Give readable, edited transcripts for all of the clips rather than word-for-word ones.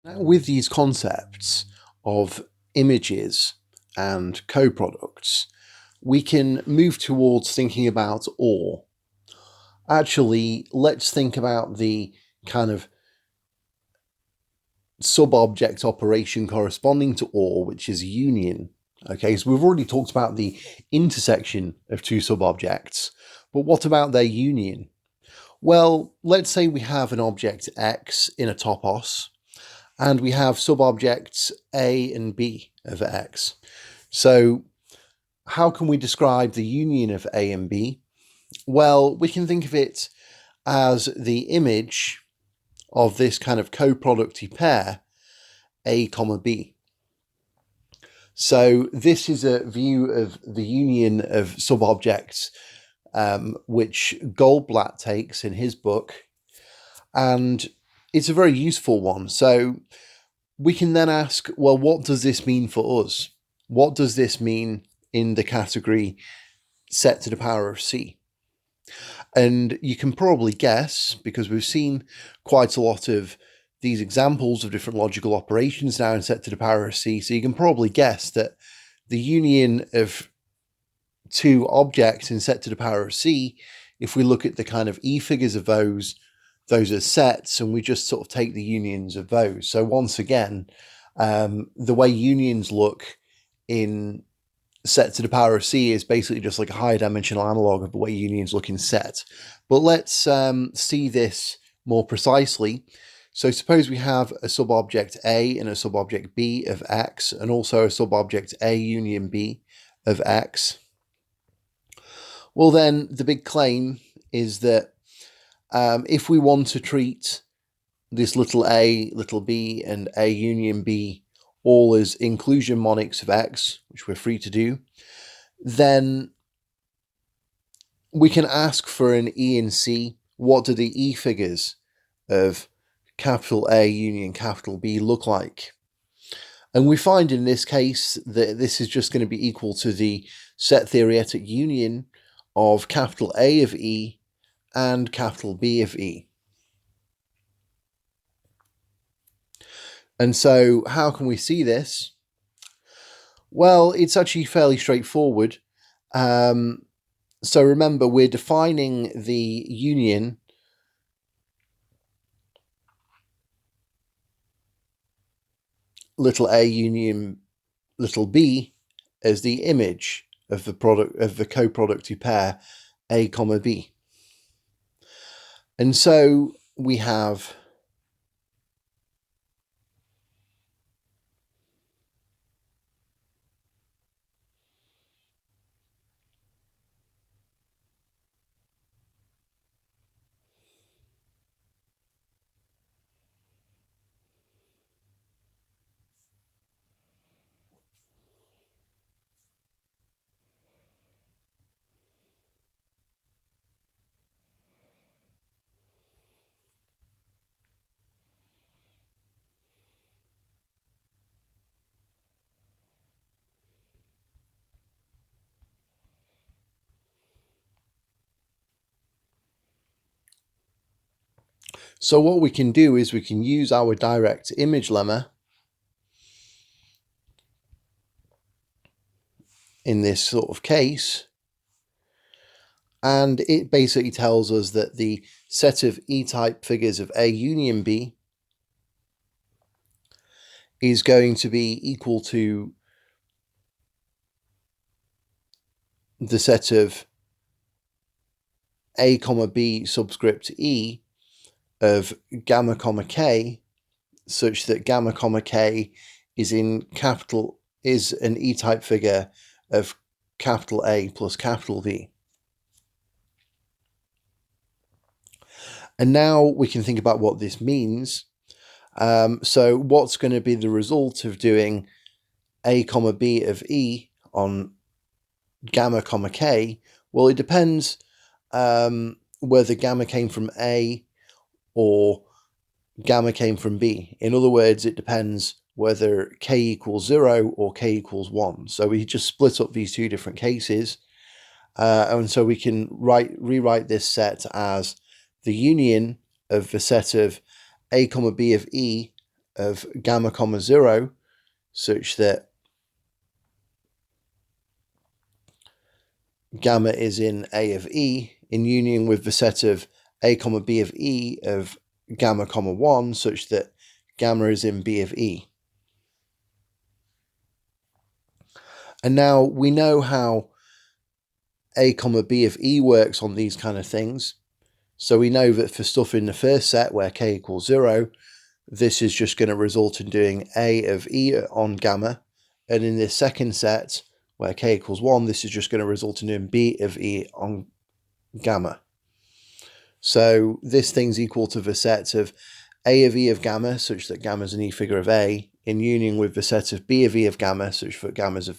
Now, with these concepts of images and co-products, we can move towards thinking about OR. Actually, let's think about the kind of sub-object operation corresponding to OR, which is union. Okay, so we've already talked about the intersection of two sub-objects, but what about their union? Well, let's say we have an object X in a topos, and we have subobjects A and B of X. So how can we describe the union of A and B? Well, we can think of it as the image of this kind of co-producty pair, A comma B. So this is a view of the union of subobjects, which Goldblatt takes in his book, and it's a very useful one. So we can then ask, well, what does this mean for us? What does this mean in the category set to the power of C? And you can probably guess, because we've seen quite a lot of these examples of different logical operations now in set to the power of C, so you can probably guess that the union of two objects in set to the power of C, if we look at the kind of E figures of those are sets, and we just sort of take the unions of those. So once again, the way unions look in set to the power of C is basically just like a higher dimensional analog of the way unions look in set. But let's see this more precisely. So suppose we have a subobject A and a subobject B of X, and also a subobject A union B of X. Well, then the big claim is that if we want to treat this little a, little b, and A union B all as inclusion monics of X, which we're free to do, then we can ask for an E and C. What do the E figures of capital A union capital B look like? And we find in this case that this is just going to be equal to the set theoretic union of capital A of E and capital B of E. And so how can we see this? Well, it's actually fairly straightforward. So remember, we're defining the union little a union little b as the image of the product of the co-producty pair A comma B. And so we have so what we can do is we can use our direct image lemma in this sort of case, and it basically tells us that the set of E-type figures of A union B is going to be equal to the set of A comma B subscript E of gamma comma K, such that gamma comma K is an E-type figure of capital A plus capital B. And now we can think about what this means. So what's going to be the result of doing A comma B of E on gamma comma K? Well, it depends whether gamma came from A or gamma came from B. In other words, it depends whether K equals 0 or K equals 1. So we just split up these two different cases. And so we can rewrite this set as the union of the set of A comma B of E of gamma comma 0 such that gamma is in A of E in union with the set of A comma B of E of gamma comma 1 such that gamma is in B of E. And now we know how A comma B of E works on these kind of things. So we know that for stuff in the first set where k equals 0, this is just going to result in doing A of E on gamma. And in this second set where k equals 1, this is just going to result in doing B of E on gamma. So this thing's equal to the set of A of E of gamma, such that gamma is an E figure of A, in union with the set of B of E of gamma, such that gamma is an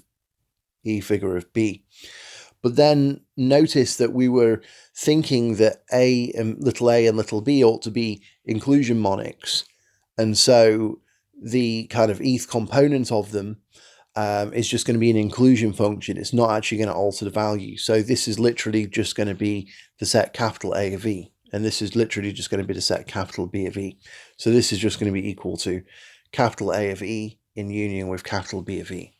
E figure of B. But then notice that we were thinking that A and little b ought to be inclusion monics. And so the kind of ETH component of them is just going to be an inclusion function. It's not actually going to alter the value. So this is literally just going to be the set capital A of E. And this is literally just going to be the set capital B of E. So this is just going to be equal to capital A of E in union with capital B of E.